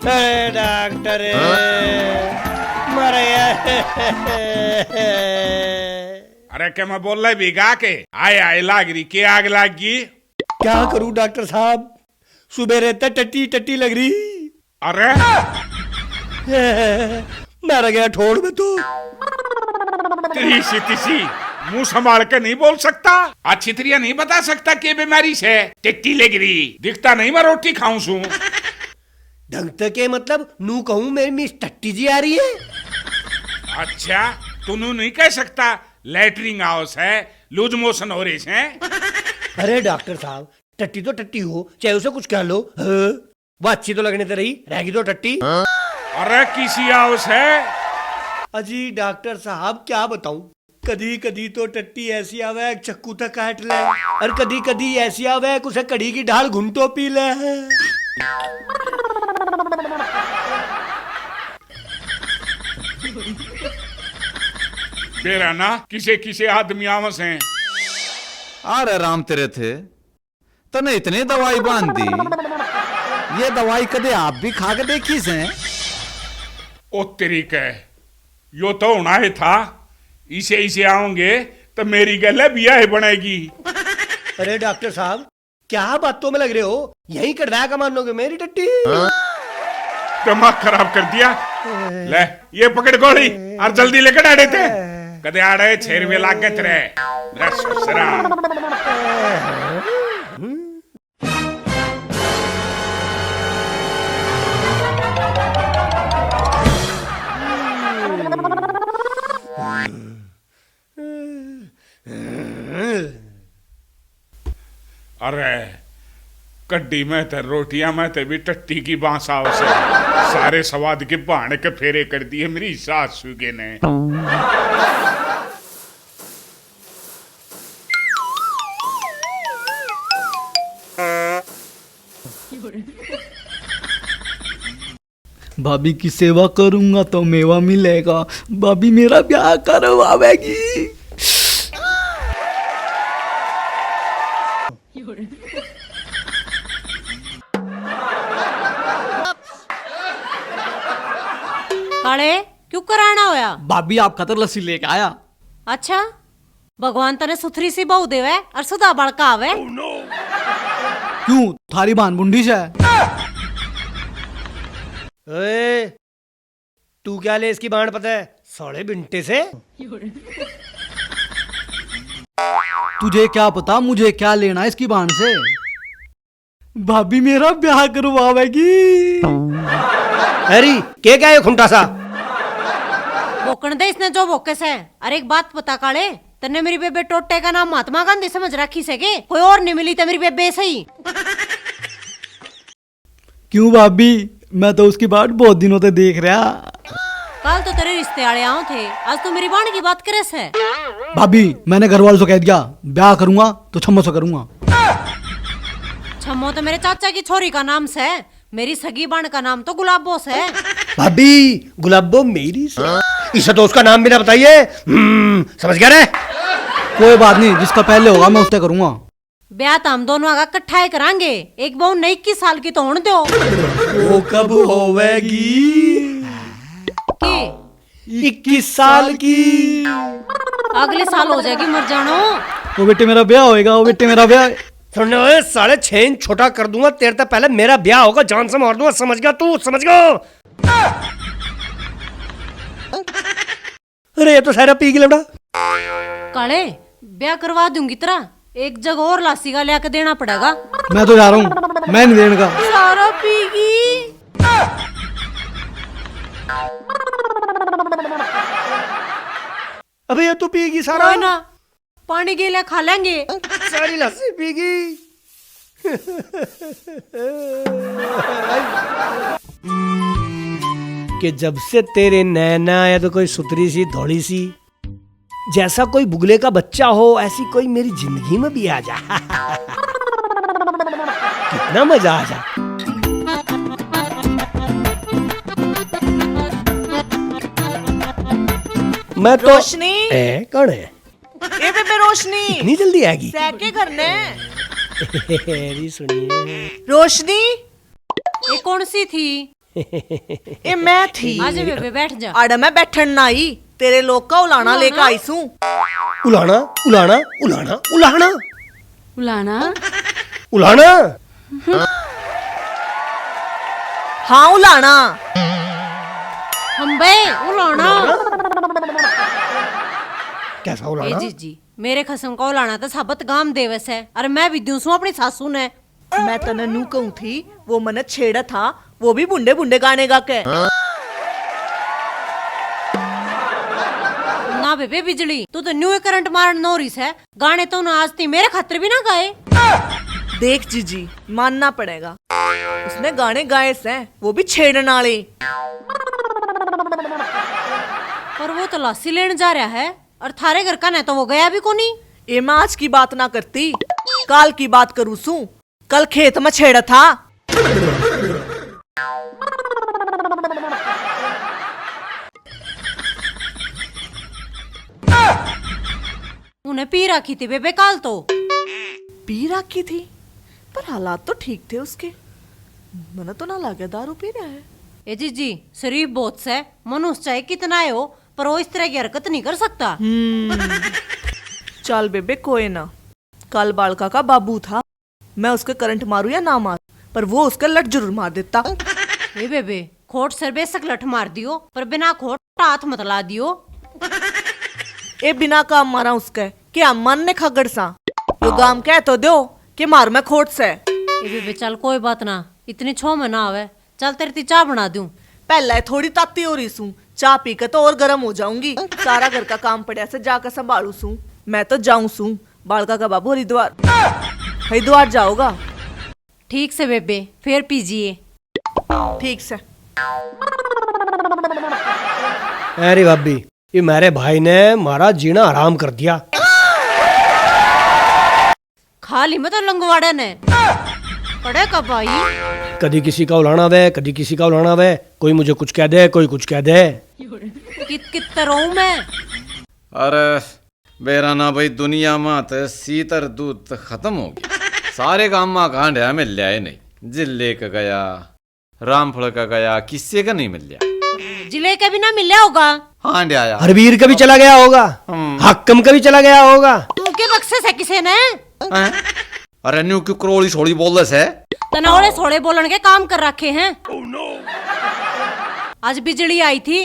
अरे डॉक्टर मरे। अरे क्या मैं बोल रहा भिगा के आए आए लाग रही के आग लाग गई। क्या करूं डॉक्टर साहब, सुबह रहता टट्टी टट्टी लग रही। अरे मर गया ठोड़ में तो। तिसी तिसी मुंह संभाल के नहीं बोल सकता, अच्छी तरह नहीं बता सकता कि बीमारी से टिट्टी लग रही। दिखता नहीं मैं रोटी खाऊं सू। ढंग तक के मतलब नू कहूं मेरी मिस टट्टी जी आ रही है। अच्छा तू नू नहीं कह सकता, लैटरिंग हाउस है, लूज मोशन हो रही है। अरे डॉक्टर साहब टट्टी तो टट्टी हो, चाहे उसे कुछ कह लो। हाँ? वो अच्छी तो लगने तो रही, रहेगी तो टट्टी। अरे किसी हाउस है। अजी डॉक्टर साहब क्या बताऊं, कदी कदी तो टट्टी ऐसी आवे चक्कू तक काट ले, और कदी कदी ऐसी आवे कुछ कड़ी की ढाल घुंटो पी ले। बेरा ना किसे किसे आदमी आवस हैं। अरे राम तेरे थे तने इतनी दवाई बांध दी, ये दवाई कदे आप भी खा के देखी से? ओ तरीका यो तो होना ही था, इसे इसे आओगे तो मेरी गले बिया बनेगी। अरे डॉक्टर साहब क्या बातों में लग रहे हो, यही कड़वा का मानोगे मेरी टट्टी। दिमाग खराब कर दिया। ले ये पकड़ गोली और जल्दी लेकर आड़े थे, कदे आड़े 6 रुपये लाग गए तेरे। अरे कड्डी में थे रोटियां में थे भी टट्टी की बांसा उसे सारे स्वाद के बहाने के फेरे कर दिए मेरी सासू के ने। भाभी की सेवा करूंगा तो मेवा मिलेगा, भाभी मेरा ब्याह करवाएगी। काले क्यों कराना होया? भाभी आप खतर लस्सी लेके आया। अच्छा भगवान तने सुथरी सी बहू देवे और सुधा बड़का आवे। क्यों थारी बान बुंडी से? ओए तू क्या ले इसकी बाण पता है साढ़े बिंटे से। तुझे क्या पता मुझे क्या लेना इसकी बाण से? भाभी मेरा ब्याह करवाएगी। अरे क्या है खुंटा सा? बोकण दे इसने जो बोके से। अरे एक बात बता काले, तन्ने मेरी बेबे टोटे का नाम महात्मा गांधी समझ रखी से के? कोई और नहीं मिली तो मेरी बेबे सही। क्यों भाभी, मैं तो उसकी बात बहुत दिनों से देख रहा। कल तो तेरे रिश्ते आले आओ थे, आज तो मेरी बाण की बात करे से। भाभी मैंने घर वालों से कह दिया ब्याह करूंगा तो छम्मो से करूंगा। छम्मो तो मेरे चाचा की छोरी का नाम से, मेरी सगी बाण का नाम तो गुलाबो से। भाभी गुलाबो मेरी से, इसे तो उसका नाम भी ना बताइए। समझ गया रे? कोई बात नहीं, जिसका पहले होगा मैं उससे करूंगा। ब्याह तो हम दोनों आगा इकट्ठा ही करांगे। एक बहू 21 साल की तो होने दो। वो कब होवेगी? 21 साल की। अगले साल हो जाएगी, मर जानो। वो बेटे मेरा ब्याह होएगा, वो बेटे मेरा ब्याह। सुनने 6.5 इंच छोटा कर दूंगा तेरे तक, पहले मेरा ब्याह होगा, जान से मार दूंगा। समझ गया तू? समझ गया? अरे ये तो सारा पी गया लौड़ा। काले ब्याह करवा दूंगी तेरा, एक जगह और लासी का लेके देना पड़ेगा। मैं तो जा रहा हूँ, मैं नहीं देने का। सारा पीगी। अबे ये तो पीगी सारा। कोई ना, पानी गिला खा लेंगे। सारी लस्सी पीगी। कि जब से तेरे नैना या तो कोई सुतरी सी धौड़ी सी जैसा कोई बुगले का बच्चा हो, ऐसी कोई मेरी जिंदगी में भी आ जा। कितना मजा आ जा। मैं तो रोशनी कौन है? ए बेबे रोशनी इतनी जल्दी आएगी? सैके करने सुनिए रोशनी ये कौन सी थी? ए मैं थी आज बेबे बैठ जा। आड़ा मैं बैठन ना आई, तेरे लोग का उलाना लेकर आई सू। उलाना उलाना उलाना उलाना उलाना उलाना। हाँ उलाना। हम बे उलाना। कैसा ए उलाना? जीजी मेरे खसम का उलाना तो साबत गाम देवस है। अरे मैं भी दूं अपनी सासू ने। मैं तने नू कहूं थी, वो मने छेड़ा था, वो भी बुंडे बुंडे गाने गा के। ना बेबे बिजली, तू तो न्यू करंट मारन नोरिस है। गाने तो ना आज ती मेरे खातिर भी ना गाए। देख जीजी, मानना पड़ेगा, उसने गाने गाए से, वो भी छेड़न वाले। पर वो तो लासी लेने जा रहा है और थारे घर का न तो वो गया भी कोनी। ए मैं आज की बात ना करती, काल की बात करूँ सू। कल खेत में छेड़ा था। उन्हें पी रखी थी बेबे काल तो। पी रखी थी, पर हालात तो ठीक थे उसके। मने तो ना लगे दारू पी रहा है। ए जीजी शरीफ बहुत से मनुष्य चाहे कितना है हो, पर वो इस तरह की हरकत नहीं कर सकता। चल बेबे कोई ना, कल बालका का बाबू था, मैं उसके करंट मारू या ना मारू, पर वो उसका लट जरूर मार देता। ए बेबे खोट सर बेशक लठ मार दियो, पर बिना खोट हाथ मत ला दियो। ए बिना काम मारा उसके कि अम्मा ने खगड़ सा, वो गाम कह तो दो कि मार मैं खोट से। ए बेबे चल कोई बात ना, इतनी छो में ना आवे। चल तेरी ती चाय बना दूं। पहले थोड़ी ताती हो रही सू, चाय पी के तो और गर्म हो जाऊंगी। सारा घर का काम पड़ा से जाकर संभालू सू। मैं तो जाऊं सू, बालका का बाबू हरिद्वार जाओगा। ठीक से बेबे फिर पीजिए। ठीक से। अरे भाभी, ये मेरे भाई ने मारा जीना हराम कर दिया। खाली मत लंगवाड़े ने पड़े कब आई। कभी किसी का उलाना वे, कभी किसी का उलाना वे। कोई मुझे कुछ कह दे, कोई कुछ कह दे। कित रहूं मैं। अरे बेरा ना भाई, दुनिया में तो सीतर दूध तो खत्म हो गया। सारे काम में कांड मिल लिया है नहीं। जिले का गया, रामफल का गया, किसी का नहीं मिल लिया। जिले का भी ना मिला होगा। हाँ आया। हरवीर का भी चला गया होगा, हक्कम का भी चला गया होगा। तू के बक्से से किसे ने। अरे न्यू क्यों करोड़ी छोड़ी बोल रहे से? तनौड़े सोड़े बोलन के काम कर रखे हैं। आज बिजली आई थी,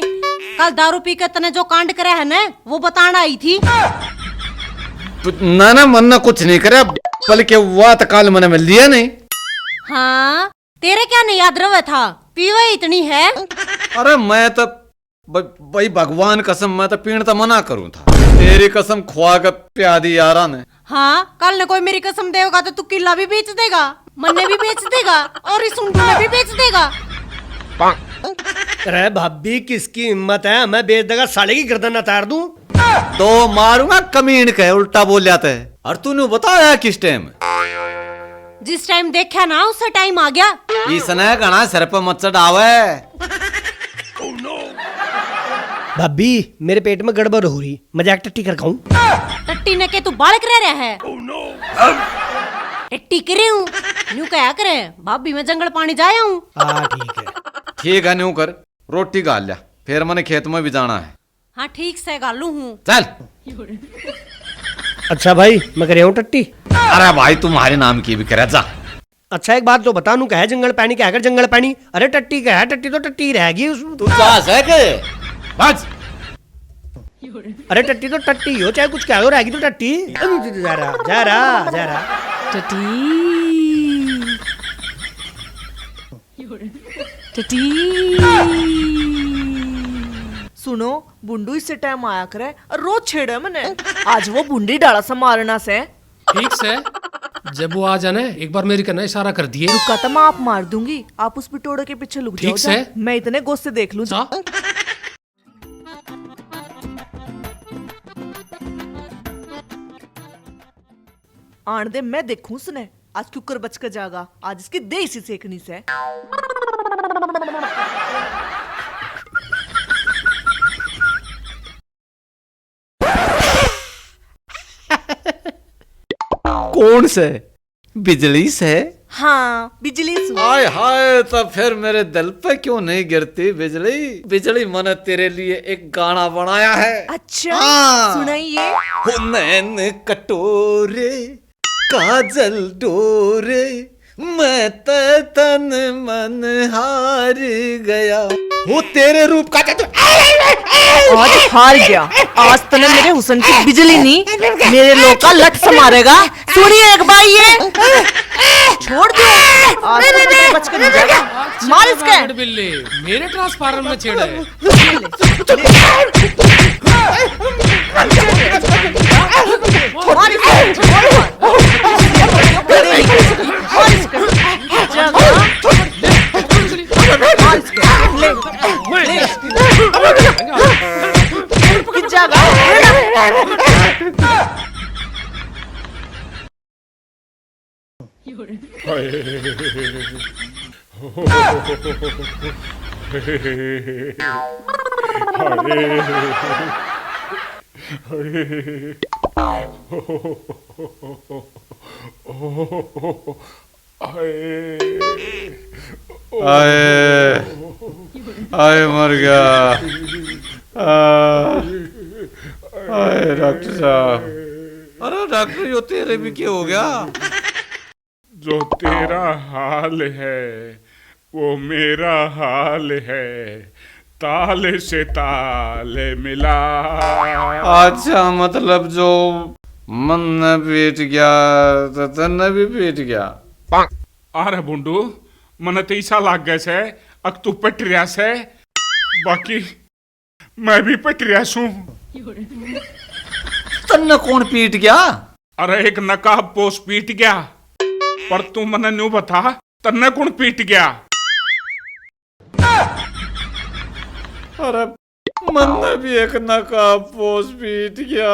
कल दारू पी के तने जो कांड करे है ना वो बताना आई थी। ना मन ना कुछ नहीं करे, बल्कि वात काल मैंने मिल लिया नहीं। हाँ तेरे क्या नहीं याद रहा था, पीवा इतनी है। अरे मैं तो भाई भगवान कसम, मैं तो पीण तो मना करूं था। तेरी कसम खुआ कर प्यादी यारा ने। हाँ कल ने कोई मेरी कसम देगा तो तू किला भी बेच देगा, मन्ने भी बेच देगा और इस ऊँट में भी बेच देगा। अरे भाभी किसकी हिम्मत है, मैं बेच देगा साले की गर्दन न तार दूं। तो मारूंगा कमीन के, उल्टा बोल जाते है। और तूने बताया किस टाइम? जिस टाइम देखा ना उस टाइम आ गया। इसने घना सिर पर मत चढ़ावे। भाभी मेरे पेट में गड़बड़ हो रही, मजाक टट्टी कर खाऊं? टट्टी ने के तू बालक रह रहा है। टट्टी करे हूँ न्यू क्या करे, भाभी मैं जंगल पानी जाया हूँ। हाँ ठीक है। ठीक है न्यू कर, रोटी गाल लिया, फिर मैंने खेत में भी जाना है। हाँ ठीक से गालू हूँ। चल। अच्छा भाई मैं कर हूँ टट्टी। अरे भाई तुम्हारे नाम की भी करे जा। अच्छा एक बात तो बता, नू कहे जंगल पानी, क्या कर जंगल पानी? अरे टट्टी कहे, टट्टी तो टट्टी रहेगी उसमें। तू जा सके बस। अरे टट्टी तो टट्टी हो, चाहे कुछ कह दो रहेगी तो टट्टी। जा रहा जा रहा जा रहा। सुनो बुंडू इससे टाइम आया करे और रोज छेड़े मैंने। आज वो बुंडी डाला सा मारना से। ठीक से जब वो आ जाने एक बार मेरी करना इशारा कर दिए। रुका तो मैं आप मार दूंगी, आप उस बिटोड़े के पीछे लुक जाओ। ठीक से। मैं इतने गोश्त से देख लूं। जा। आन दे मैं देखूं सुने, आज कुकर बच कर जागा। आज इसकी देसी सेकनी से। कौन से? बिजली से? हाँ बिजली सू। आय हाय, तो फिर मेरे दिल पे क्यों नहीं गिरती बिजली? बिजली, मैंने तेरे लिए एक गाना बनाया है। अच्छा हाँ। सुनाइए। हो नैन कटोरे काजल डोरे, मैं तन मन हार गया, हो तेरे रूप का आज हार गया। आज तने मेरे हुसन की बिजली नहीं, मेरे लोग का लट समारेगा। सुनिए एक बार ये छोड़ दो, आज तो तेरे बच के नहीं जाएगा। मार इसके। रेड बिल्ली मेरे ट्रांसफार्मर में छेड़े। मार इसके, मार इसके। जगह मार इसके, ले ले की जगह। आए आए, मर गया। आए डॉक्टर साहब। अरे डॉक्टर, यो तेरे भी क्या हो गया? जो तेरा हाल है वो मेरा हाल है, ताल से ताल मिला। अच्छा, मतलब जो मन न पीट गया तो तन भी पीट गया। अरे बुंडू, मन तो ऐसा लाग गए से अक तू पट रहा से, बाकी मैं भी पट रहा सू। तन कौन पीट गया? अरे एक नकाब पोस पीट गया, पर तू मने न्यू बता तन्ने कौन पीट गया? अरे मन ने भी एक नकाब पोस पीट गया।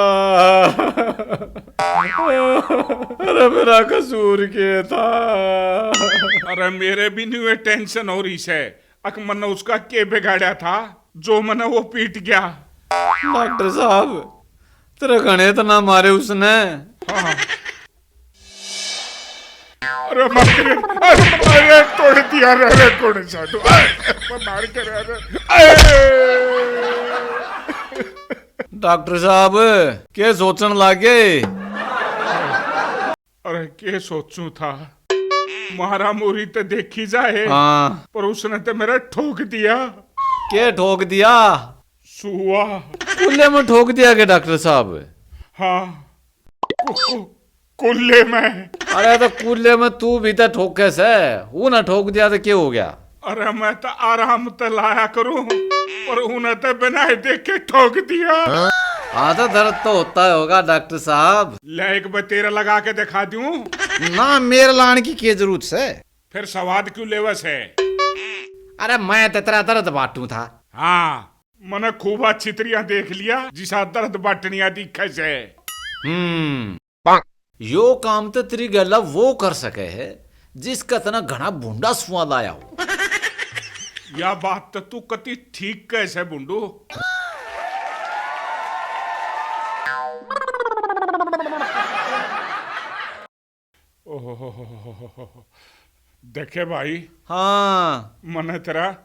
अरे मेरा कसूर क्या था? अरे मेरे भी न्यू टेंशन हो रही से, अक मन उसका के बिगाड़ा था जो मने वो पीट गया। डॉक्टर साहब, तेरे घने तो ना मारे उसने। हाँ। अरे मार के अरे तोड़ दिया रे कौन सा तू मार के डॉक्टर साहब क्या सोचन लागे? अरे के सोचू था, मारा मोरी तो देखी जाए। हाँ, पर उसने तो मेरा ठोक दिया। क्या ठोक दिया? सुआ। कुल्ले में ठोक दिया क्या डॉक्टर साहब? हाँ कुल्ले में। अरे तो कुल्ले में तू भी तो ठोके से, वो ना ठोक दिया तो क्या हो गया? अरे मैं तो आराम तो लाया करूं, पर उन्हें तो बिना ही देख के ठोक दिया। हाँ तो दर्द तो होता होगा डॉक्टर साहब। ले एक बार तेरा लगा के दिखा दूं? ना, मेरे लाने की क्या जरूरत है? फिर स्वाद क्यों लेवस है? अरे मैं तो तेरा दर्द बांटू था। हाँ, मैंने खूब चित्रिया देख लिया जिसा दर्द बांटनिया दिखे से। यो काम तो तेरी गला वो कर सके है जिसका तना घना भूंडा स्वाद आया हो। यह बात तो तू कति ठीक कैसे बुंडू? देखे भाई, हाँ, मैंने तेरा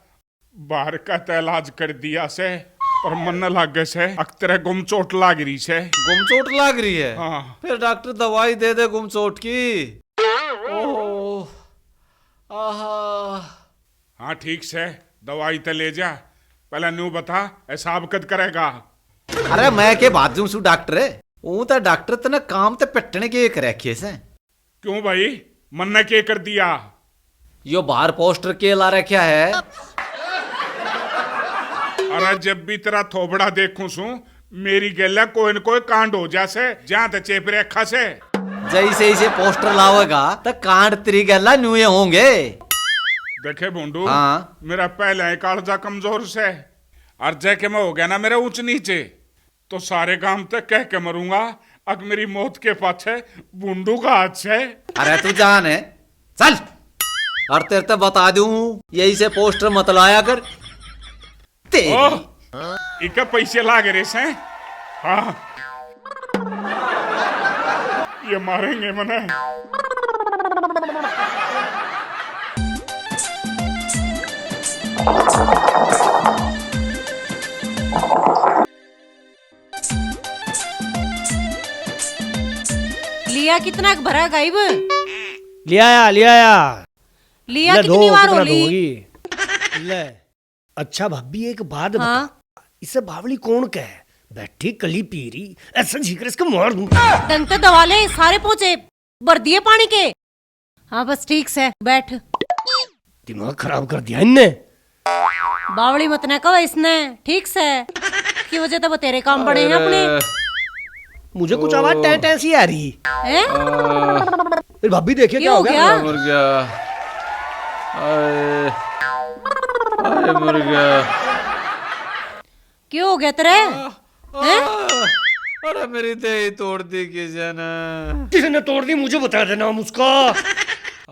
बाहर का तो इलाज कर दिया से, पर मन लागे से अक तेरे गुम चोट लाग रही से। गुमचोट लाग रही है? हाँ। फिर डॉक्टर दवाई दे दे गुमचोट की। ओह, आहा। हाँ ठीक से दवाई तो ले जा, पहले न्यू बता हिसाब कद करेगा? अरे मैं के बात जू सू डॉक्टर है, वो तो डॉक्टर तना काम ते पिटने के एक रखे से। क्यों भाई, मन ने क्या कर दिया? यो बाहर पोस्टर के ला रखा है। अरे जब भी तेरा थोबड़ा देखूं सू, मेरी गला कोई न कोई कांड हो जासे, जहां ते चेप रेखा से। जैसे इसे पोस्टर लावेगा तो कांड तेरी गला न्यूए होंगे। देखे बुंडू, हाँ। मेरा पहले ही कालजा कमजोर से, और जैके मैं हो गया ना मेरा ऊंच नीचे, तो सारे काम तक कह के मरूंगा अब मेरी मौत के पाछे बुंडू का हाथ है। अरे तू जान है, चल। और तेरे तो बता दूं, यही से पोस्टर मत लाया कर। ओह, इका पैसे लागे रे से। हाँ, ये मारेंगे मने। लिया कितना भरा गायब? लिया लिया ले कितनी बार कितना होली? दोगी? ले। अच्छा भाभी एक बात बता, हाँ? इसे बावली कौन कहे? बैठी कली पी रही, ऐसा झीकर इसको मार दूं। डंग तो दवा ले, सारे पोचे भर दिए पानी के। हाँ बस ठीक से बैठ। दिमाग खराब कर दिया इनने। बावली मत न कहो इसने, ठीक से की वजह तो वो तेरे काम बड़े हैं अपने। मुझे कुछ आवाज टै टै सी आ रही। हैं? फिर भाभी देखिए क्या हो गया? मर गया। आए, आए मर गया। क्यों हो गया तेरे? हैं? अरे मेरी देह तोड़ दी किसी ने। किसने तोड़ दी मुझे बता देना हम उसका।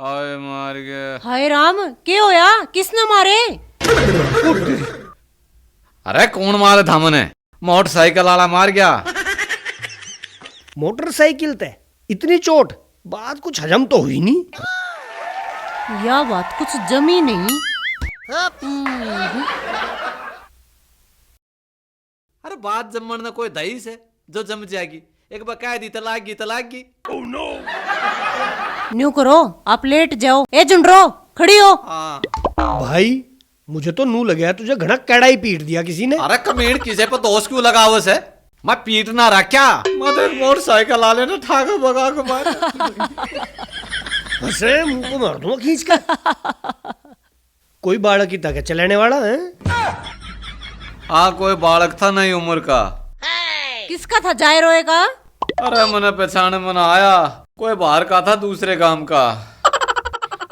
आए मार गया। हाय राम, क्या होया? किसने मारे? अरे कौन मारे थामने? मोटरसाइकिल वाला मार गया। मोटरसाइकिल ते इतनी चोट, बात कुछ हजम तो हुई नहीं। यह बात कुछ जमी नहीं। अरे बात जमण ने कोई दही से जो जम जाएगी। एक बकायदी तलाक की। न्यू करो, आप लेट जाओ। ए जुंडरो खड़ी हो। हाँ। भाई मुझे तो नू लगा तुझे घना कैड़ा ही पीट दिया किसी ने। अरे कमीन किसे पर दोष क्यों लगाओ से? मैं पीट ना रहा क्या? मैं मोटरसाइकिल वाले ने ठाका भगा के मारा। हंसे मुंह को मार दूंगा खींच कर। कोई बालक ही था क्या चलाने वाला है? हाँ कोई बालक था नहीं उम्र का। किसका था जाए रोए का? अरे मैंने पहचाने मन आया, कोई बाहर का था दूसरे गांव का।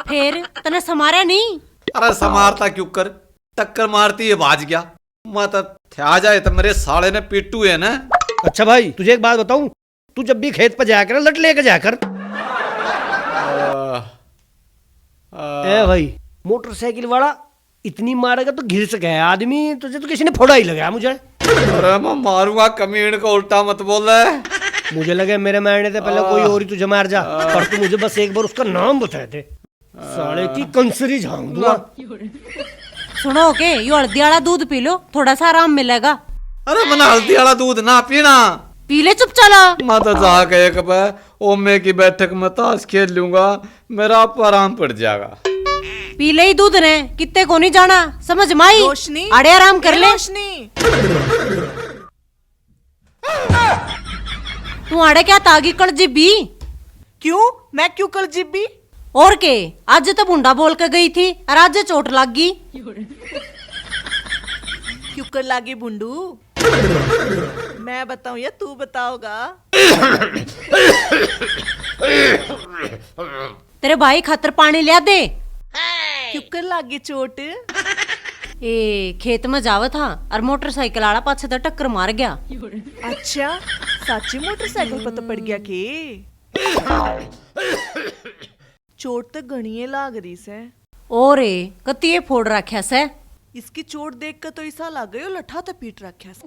फिर तने समारा नहीं? अरे समारता क्यों कर, टक्कर मारती है भाज गया। मैं तो आ जाए तो मेरे साले ने पिट्टू है ना। अच्छा भाई तुझे एक बात बताऊं, तू जब भी खेत पर जाया कर लट लेके जाया कर। ए भाई मोटरसाइकिल वाला इतनी मारेगा तो घिर सके आदमी, तुझे तो किसी ने फोड़ा ही लगाया मुझे। अरे मैं मारूंगा कमीन को, उल्टा मत बोल रहे। मुझे लगे मेरे मारने से पहले कोई और ही तुझे मार जा, पर तू मुझे बस एक बार उसका नाम बताए थे, साले की कंसरी झांक दूंगा। सुनो के यो हल्दी वाला दूध पी लो, थोड़ा सा आराम मिलेगा। अरे मैंने हल्दी वाला दूध ना पीना। पी ले चुप चला। मैं तो जाके एक ओमे की बैठक में ताश खेल लूंगा, मेरा आप आराम पड़ जाएगा। पी ले ही दूध ने, कितने को नहीं जाना समझ माई। रोशनी, अड़े आराम कर ले। रोशनी, तू आड़े क्या तागी कल जिब्बी? क्यों? मैं क्यों कल जिब्बी? और के आज तो बुंडा बोल के गई थी और आज चोट लग गई। क्यों कर लागी बुंडू? मैं बताऊं या तू बताओगा? तेरे भाई खातर पानी लिया दे। क्यों कर लागी चोट? ए खेत में जावा था और मोटरसाइकिल वाला पाछे तो टक्कर मार गया। अच्छा साची मोटरसाइकिल पर तो पड़ गया के? चोट तो घणीए लाग रही से। और कतिये फोड़ रखा से। इसकी चोट देख कर तो ऐसा लग गयो लठा तो पीट रखा से।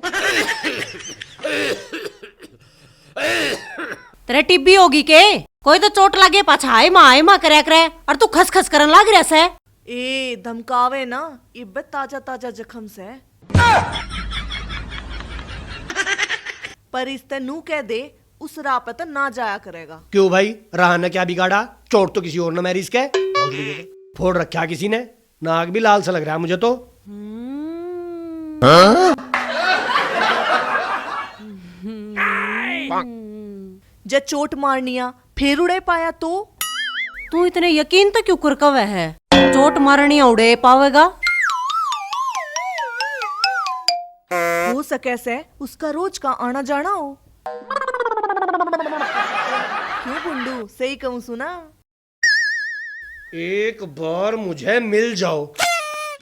तेरे टिब्बी होगी के? कोई तो चोट लगे पाछा आय माँ करे करे और तू खस खस करन लाग रहा से। ए धमकावे ना, इब्बत ताजा ताजा जख्म से। पर इसते नू कह दे उस राह पे तो ना जाया करेगा। क्यों भाई, राह ने क्या बिगाड़ा? चोट तो किसी और ने मेरी इसके फोड़ रखा किसी ने। नाक भी लाल सा लग रहा है मुझे तो। जब चोट मारनिया फिर उड़े पाया तो? तू इतने यकीन तो क्यों कुरकवे है? चोट मारनी उड़े पावेगा? हो सके से उसका रोज का आना जाना हो। क्यों बुंडू, सही कहूं सुना? एक बार मुझे मिल जाओ,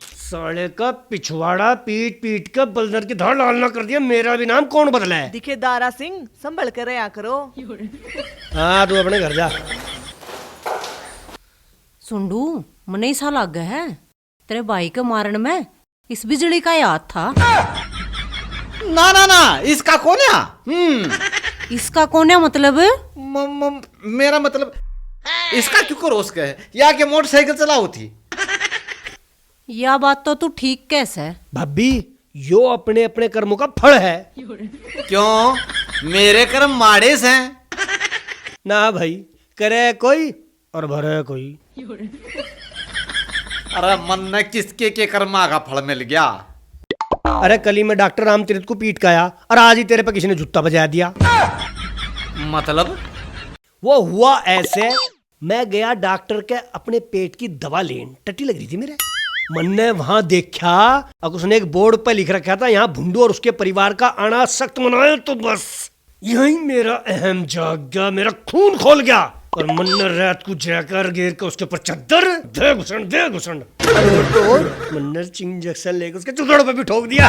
साले का पिछवाड़ा पीट पीट कर बलदर की धार लाल ना कर दिया। मेरा भी नाम कौन बदला है? दिखे दारा सिंह, संभल कर रहा करो। हाँ तू अपने घर जा। सुंडू मने सा लग गया है तेरे भाई के मारन में इस बिजली का याद था। ना ना ना, इसका कौन है? इसका कौन है मतलब? मेरा मतलब इसका क्यों को रोस गए या के मोटरसाइकिल चलाओ थी। यह बात तो तू ठीक कैसे? भाभी यो अपने अपने कर्मों का फल है। क्यों? मेरे कर्म माड़े से। ना भाई, करे कोई और भरे कोई। अरे मन ने किसके के कर्मा का फल मिल गया। अरे कल ही मैं डॉक्टर रामतीर्थ को पीट के आया और आज ही तेरे पे किसी ने जूता बजा दिया। मतलब वो हुआ ऐसे, मैं गया डॉक्टर के अपने पेट की दवा लेन, टट्टी लग रही थी मेरे। मन ने वहां देखा और उसने एक बोर्ड पर लिख रखा था, यहाँ भुंडू और उसके परिवार का आना सख्त मना है। तो बस यही मेरा अहम जाग गया, मेरा खून खोल गया और मन ने रात को जाकर गिर के उसके ऊपर चद्दर दे घुसन तो मन ने इंजेक्शन लेकर उसके चुथड़ों पे भी ठोक दिया।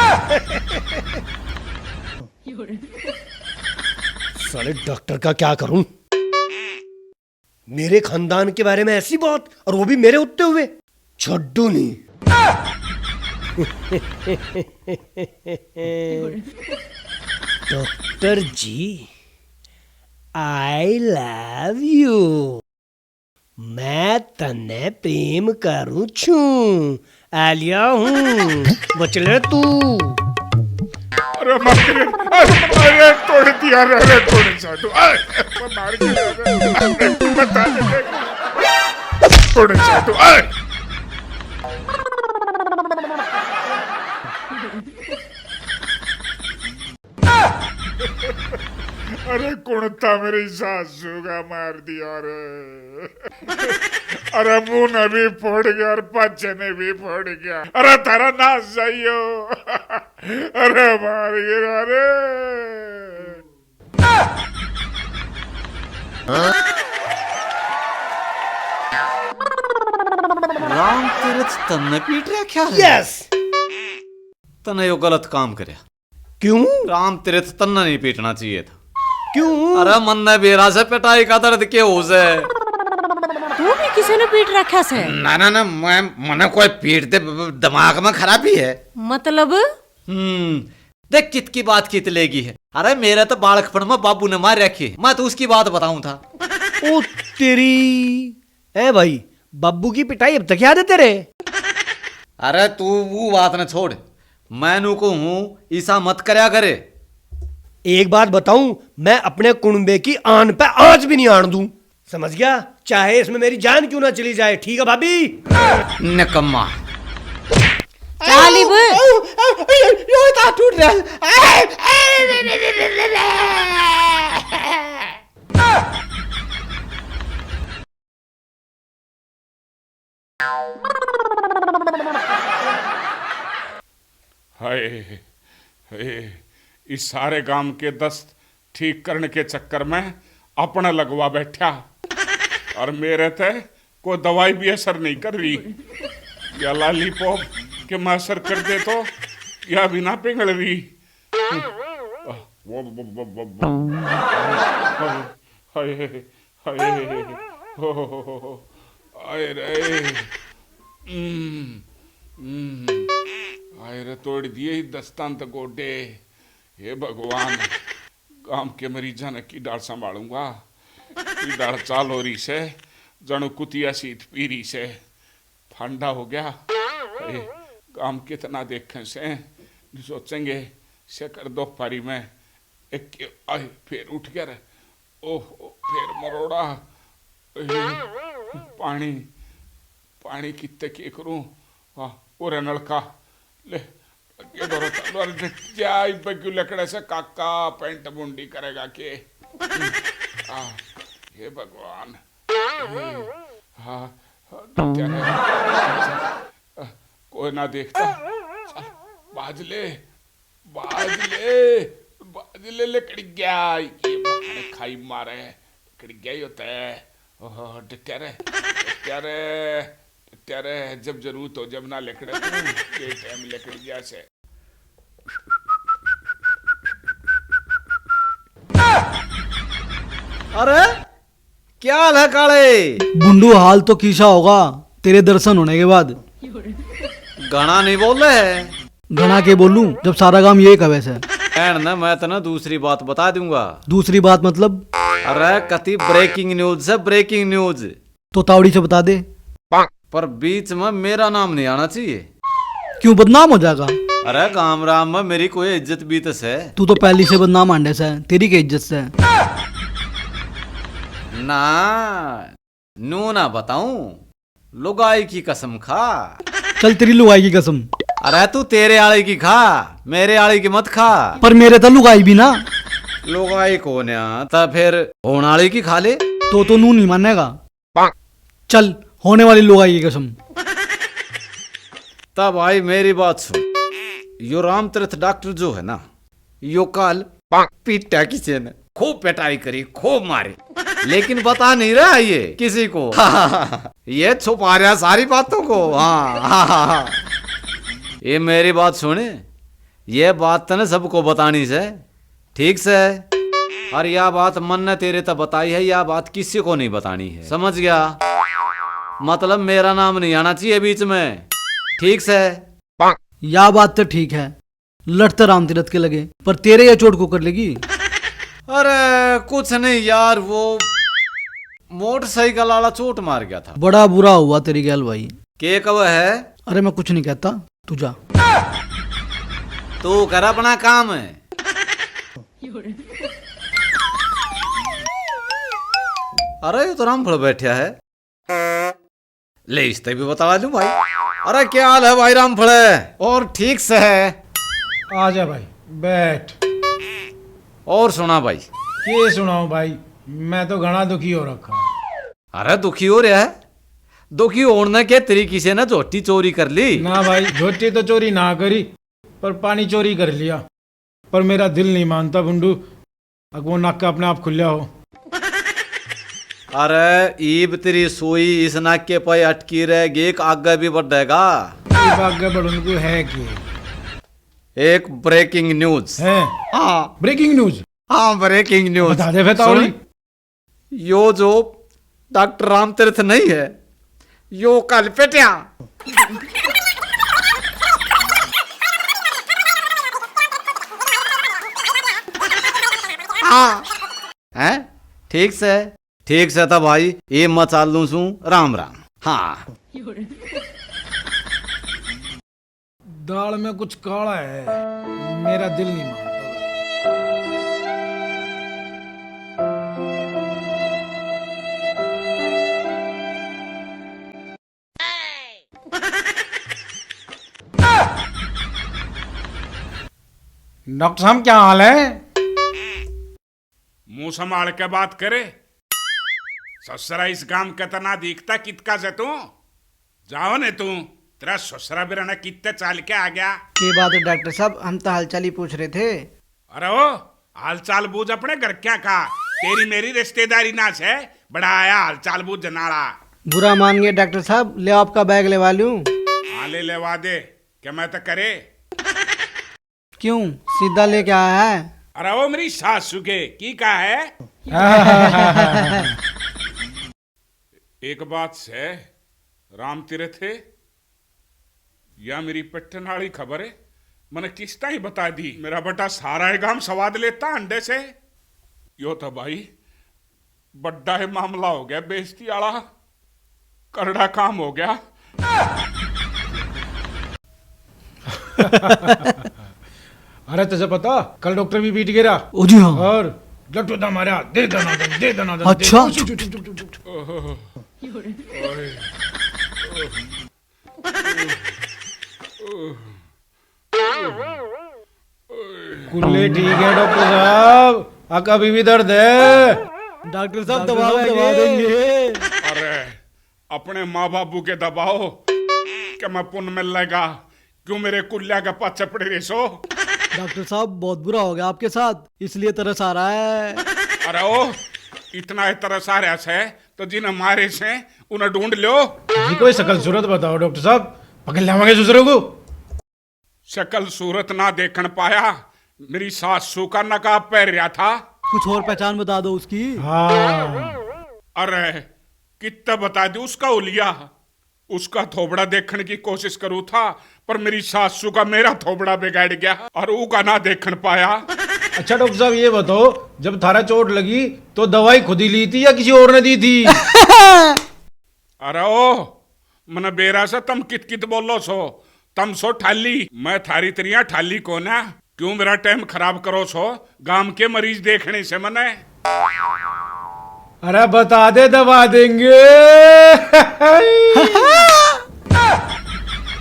साले डॉक्टर का क्या करूं, मेरे खानदान के बारे में ऐसी बात, और वो भी मेरे उत्ते हुए, छोड़ू नहीं। Doctor ji, I love you, मैं तन्ने प्रेम करूं छू, आलिया हूं, बचले तू। अरे अरे तोड़ दिया, अरे तोड़ साधु, मार के बता दे, तोड़ साधु। अरे कुणता मेरी सासू का मार दिया रे। अरे मुंह ने भी फोड़ गया और पाचे ने भी फोड़ गया। अरे तारा नाश जाइयो। अरे मार गया रे। राम तीर्थ तन्ने पीट रहा क्या? यस। तन्ने यो गलत काम करया। क्यों? राम तीर्थ तन्ने नहीं पीटना चाहिए था। क्यों? अरे मन ने बेरा से पिटाई का दर्द के हो से। तू भी किसी ने पीट रखा से? ना ना ना, मैं मने कोई पीट दे, दिमाग में खराबी है। मतलब? देख कित की बात कित लेगी है। अरे मेरे तो बालकपन में बाबू ने मार रखी, मैं तो उसकी बात बताऊं था। ओ तेरी, ए भाई, बब्बू की पिटाई अब तक याद है तेरे? अरे तू वो बात न छोड़, मैं नू को हूं ऐसा मत करया करे। एक बात बताऊं, मैं अपने कुनबे की आन पे आज भी नहीं आन दूं, समझ गया? चाहे इसमें मेरी जान क्यों ना चली जाए, ठीक है भाभी? निकम्मा चालिब टूट हाय इस सारे काम के दस्त ठीक करने के चक्कर में अपना लगवा बैठा और मेरे थे कोई दवाई भी असर नहीं कर रही। या लॉलीपॉप के मैं असर कर दे तो या बिना पिघल रही। हाय हाय हाय रे, आए रे तोड़ दिए ही दस्तांत गोडे। हे भगवान, गांव के मरीजा ने की डाल संभालूंगा। की डाल चाल हो रही से जणु कुतिया सीत पीरी से फंडा हो गया। गांव कितना देखें से सोचेंगे से कर दो पारी में एक आए फिर उठ गया रे। ओह फिर मरोड़ा। पानी पानी कितने की करूं? पूरे नलका ले क्यों लकड़े से काका पेंट मुंडी करेगा के? हे भगवान, कोई ना देखता। बाज ले लकड़ी गया, ये खाई मारे लकड़ी गया ही होता है। डरे जब जरूरत हो जब ना लकड़े ये टाइम लकड़ी गया से। अरे क्या हाल है काले? बुंडू हाल तो कीसा होगा तेरे दर्शन होने के बाद। गाना नहीं बोल रहे है? घना के बोलूं जब सारा काम ये कवे से। ना मैं तो ना दूसरी बात बता दूंगा। दूसरी बात मतलब? अरे कति ब्रेकिंग न्यूज है, ब्रेकिंग न्यूज। तो तावड़ी से बता दे। पर बीच में मेरा नाम नहीं आना चाहिए। क्यों, बदनाम हो जाएगा? अरे गाम राम में मेरी कोई इज्जत बीत से। तू तो पहली से बदनाम आंडे से, तेरी की इज्जत से। ना नू ना बताऊं, लुगाई की कसम खा। चल तेरी लुगाई की कसम। अरे तू तेरे आले की खा, मेरे आले की मत खा। पर मेरे तो लुगाई भी ना। लुगाई को ना तो फिर होने वाले की खा ले। तो नू नहीं मानेगा। चल होने वाली लुगाई की कसम। तब भाई मेरी बात सुन, यो राम तीर्थ डॉक्टर जो है ना, यो कल पीटा किसी ने, खूब पिटाई करी, खूब मारी, लेकिन बता नहीं रहा ये किसी को। ये छुपा रहा सारी बातों को। हाँ। ये मेरी बात सुने, ये बात तने सबको बतानी से, ठीक से। और यह बात मन ने तेरे तक बताई है, यह बात किसी को नहीं बतानी है, समझ गया? मतलब मेरा नाम नहीं आना चाहिए बीच में, ठीक से? या बात तो ठीक है, लड़ते राम तीरथ के लगे, पर तेरे ये चोट को कर लेगी। अरे कुछ नहीं यार, वो मोटरसाइकिल वाला चोट मार गया था। बड़ा बुरा हुआ तेरी गैल भाई। के कब है? अरे मैं कुछ नहीं कहता, तू जा। तू कर अपना काम है। अरे ये तो रामफल बैठा है, ले इससे भी बता दूं भाई। अरे क्या हाल है भाई रामफल? और ठीक से है? आजा भाई बैठ। और सुना भाई? ये सुनाओ भाई, मैं तो घना दुखी हो रखा। अरे दुखी हो रहा है? दुखी होने के तरीके से ना झोटी चोरी कर ली ना भाई, झोटी तो चोरी ना करी, पर पानी चोरी कर लिया। पर मेरा दिल नहीं मानता बुंडू, अगर वो नाक अपने आप खुलिया हो। अरे ईब तेरी सोई इस नाक के पे अटकी रहेगी, एक आगे भी बढ़ेगा। आगे बढ़ने को है कि एक ब्रेकिंग न्यूज है। हाँ, ब्रेकिंग न्यूज। हाँ ब्रेकिंग न्यूज बता दे फिर। यो जो डॉक्टर राम तीर्थ नहीं है, यो कल पेटिया। हाँ हैं? ठीक से था भाई, ये मचाल लू सू राम राम। हाँ दाल में कुछ काला है, मेरा दिल नहीं मानता। डॉक्टर साहब क्या हाल है? मुंह संभाल के बात करे। ससुरा इस गांव का तना दिखता कितका से तू जाओ ने तू, तेरा ससुरा बिराना कितने चाल के आ गया। की बात है डॉक्टर साहब, हम तो हालचाल ही पूछ रहे थे। अरे ओ हालचाल बूझ अपने घर क्या का, तेरी मेरी रिश्तेदारी ना है, बड़ा आया हालचाल बूझ जनाड़ा। बुरा मान गए डॉक्टर साहब, ले आपका बैग लेवा लूं? हाँ ले लेवा दे, क्या मैं तो करे। क्यों सीधा लेके आया है? अरे वो मेरी सासू के की का है। एक बात से राम तीर्थ है या मेरी पट्टन वाली खबर है, मैंने किस्ता ही बता दी। मेरा बेटा सारा गांव स्वाद लेता अंडे से। यो तो भाई बड्डा है मामला हो गया, बेइज्जती वाला करड़ा काम हो गया। अरे तुझे पता, कल डॉक्टर भी पीट गिरा। ओ जी हाँ। और डॉक्टर था हमारा, दे दनादन दे दनादन। अच्छा। कुल्ले ठीक है डॉक्टर साहब, आका अभी भी दर्द है। डॉक्टर साहब दवा देंगे। अरे अपने माँ बाबू के दबाओ क्या मैं पुण्य मिलेगा, क्यों मेरे कुल्ला का पाछे पड़े रे सो। डॉक्टर साहब बहुत बुरा हो गया आपके साथ, इसलिए तरस आ रहा है। अरे ओ इतना तरस आ रहा है तो जिन्हें मारे से उन्हें ढूंढ लो। जी कोई शकल सूरत बताओ डॉक्टर साहब, पकड़ लावांगे दूसरे को। शकल सूरत ना देखन पाया, मेरी सासू का नकाब पहन रहा था। कुछ और पहचान बता दो उसकी। हाँ अरे कितना बता दी उसका उलिया, उसका थोबड़ा देखने की कोशिश करूँ था, पर मेरी सासू का मेरा थोबड़ा बिगाड़ गया और वो का ना देखन पाया। अच्छा डॉक्टर साहब ये बताओ, जब थारा चोट लगी तो दवाई खुद ही ली थी या किसी और ने दी थी? अरे ओ मन बेरा से तम कित कित बोलो सो, तम सो ठाली, मैं थारी तरिया ठाली को ना, क्यों मेरा टाइम खराब करो सो गांव के मरीज देखने से मने। अरे बता दे, दबा देंगे।